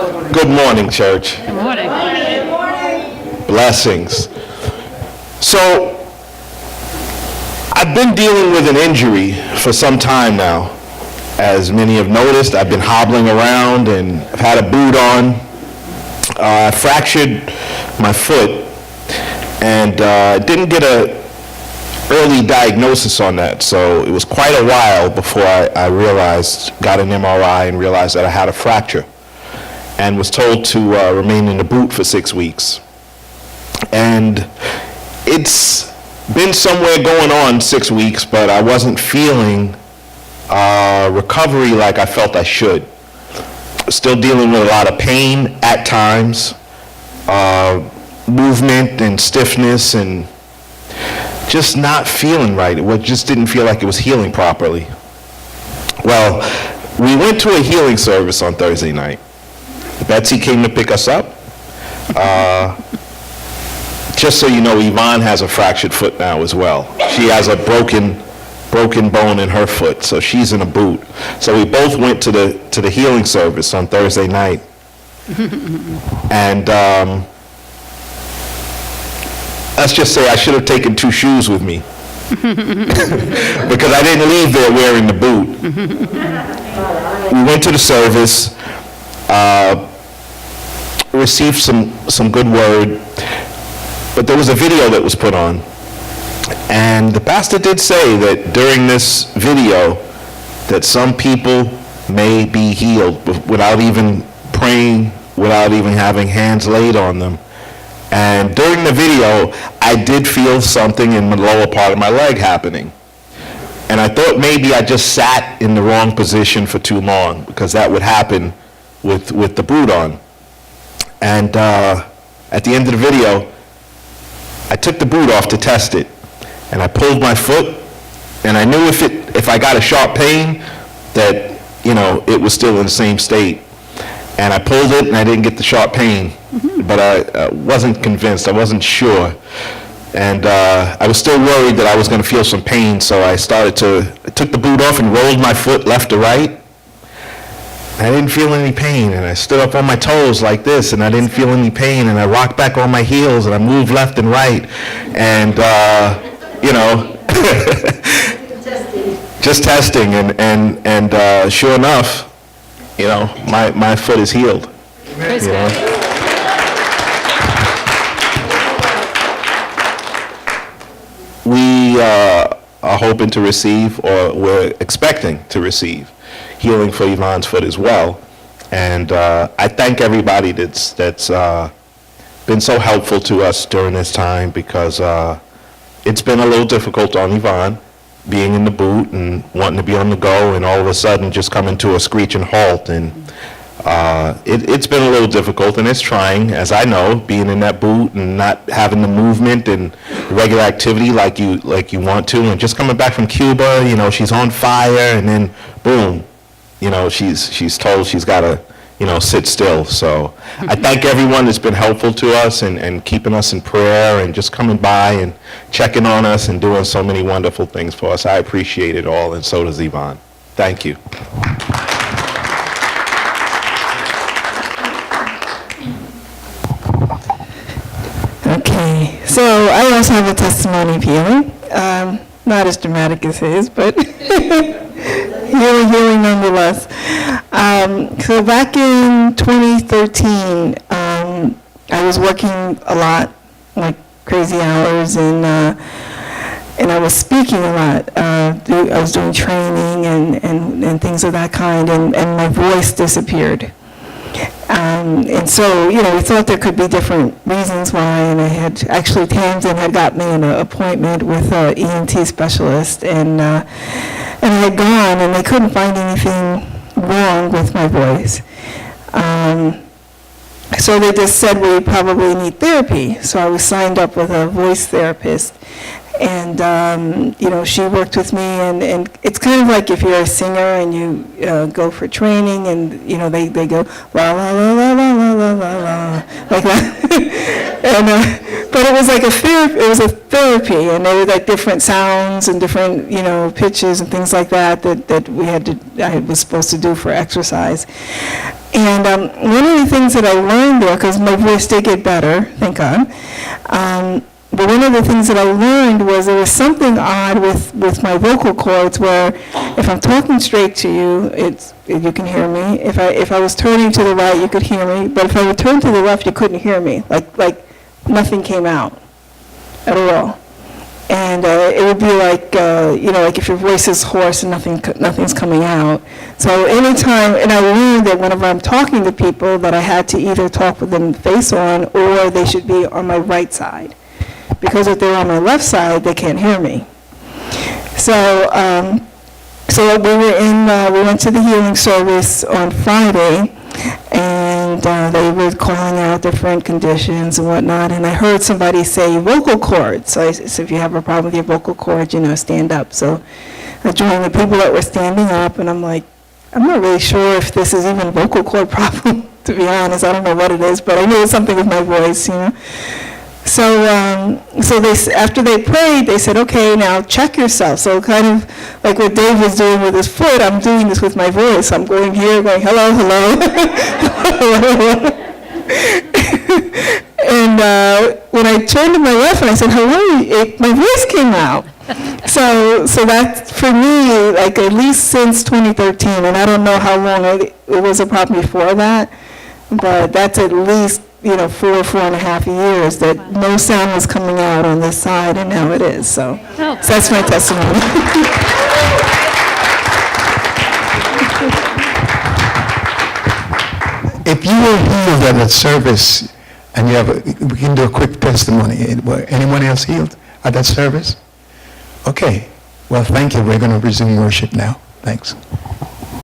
Good morning, church. Good morning. Blessings. So, I've been dealing with an injury for some time now. As many have noticed, I've been hobbling around and I've had a boot on. I fractured my foot and didn't get a early diagnosis on that, so it was quite a while before I realized, got an MRI and realized that I had a fracture, and was told to remain in the boot for 6 weeks. And it's been somewhere going on 6 weeks, but I wasn't feeling recovery like I felt I should. Still dealing with a lot of pain at times, movement and stiffness, and just not feeling right. It just didn't feel like it was healing properly. Well, we went to a healing service on Thursday night. Betsy came to pick us up. Just so you know, Yvonne has a fractured foot now as well. She has a broken bone in her foot, so she's in a boot. So we both went to the healing service on Thursday night. And let's just say I should have taken 2 shoes with me because I didn't leave there wearing the boot. We went to the service, received some good word, but there was a video that was put on. And the pastor did say that during this video that some people may be healed without even praying, without even having hands laid on them. And during the video, I did feel something in the lower part of my leg happening. And I thought maybe I just sat in the wrong position for too long, because that would happen with the boot on. And at the end of the video, I took the boot off to test it. And I pulled my foot, and I knew if I got a sharp pain that, it was still in the same state. And I pulled it, and I didn't get the sharp pain. But I wasn't convinced. I wasn't sure. And I was still worried that I was going to feel some pain, so I took the boot off and rolled my foot left to right. I didn't feel any pain, and I stood up on my toes like this, and I didn't feel any pain, and I rocked back on my heels, and I moved left and right, and just testing, and sure enough, my foot is healed. Praise God. We are hoping to receive, or we're expecting to receive, healing for Yvonne's foot as well. And I thank everybody that's been so helpful to us during this time, because it's been a little difficult on Yvonne, being in the boot and wanting to be on the go, and all of a sudden just coming to a screeching halt. And it's been a little difficult, and it's trying, as I know, being in that boot and not having the movement and regular activity like you want to, and just coming back from Cuba, she's on fire, and then boom, she's told she's got to sit still. So I thank everyone that's been helpful to us and keeping us in prayer and just coming by and checking on us and doing so many wonderful things for us. I appreciate it all, and so does Yvonne. Thank you. Okay, so I also have a testimony of healing. Not as dramatic as his, but healing nonetheless. So back in 2013, I was working a lot, like crazy hours, and I was speaking a lot. I was doing training and things of that kind, and my voice disappeared. And so, we thought there could be different reasons why, and I had actually, Tamsin had got me an appointment with an ENT specialist, and I had gone, and they couldn't find anything wrong with my voice. So they just said we probably need therapy. So I was signed up with a voice therapist, and she worked with me, and it's kind of like if you're a singer and you go for training, and they go la la la la la la la la la like that, and But it was like it was a therapy, and there were like different sounds and different, pitches and things like that I was supposed to do for exercise. And one of the things that I learned there, because my voice did get better, thank God, but one of the things that I learned was there was something odd with my vocal cords where if I'm talking straight to you, you can hear me. If I was turning to the right, you could hear me. But if I would turn to the left, you couldn't hear me. Like nothing came out at all. And it would be like, like if your voice is hoarse and nothing's coming out. So anytime, and I learned that whenever I'm talking to people, that I had to either talk with them face on, or they should be on my right side. Because if they're on my left side, they can't hear me. So we went to the healing service on Friday, and they were calling out different conditions and whatnot, and I heard somebody say vocal cords. So I said, if you have a problem with your vocal cords, stand up. So I joined the people that were standing up, and I'm like, I'm not really sure if this is even a vocal cord problem, to be honest. I don't know what it is, but I knew it was something with my voice, So after they prayed, they said, okay, now check yourself. So kind of like what Dave was doing with his foot, I'm doing this with my voice. I'm going here, going, hello, hello. Hello. And when I turned to my left and I said, hello, my voice came out. So that, for me, like at least since 2013, and I don't know how long it was a problem before that, but that's at least 4.5 years that no sound was coming out on this side, and now it is. So that's my testimony. If you were healed at that service, and we can do a quick testimony. Anyone else healed at that service? Okay. Well, thank you. We're going to resume worship now. Thanks.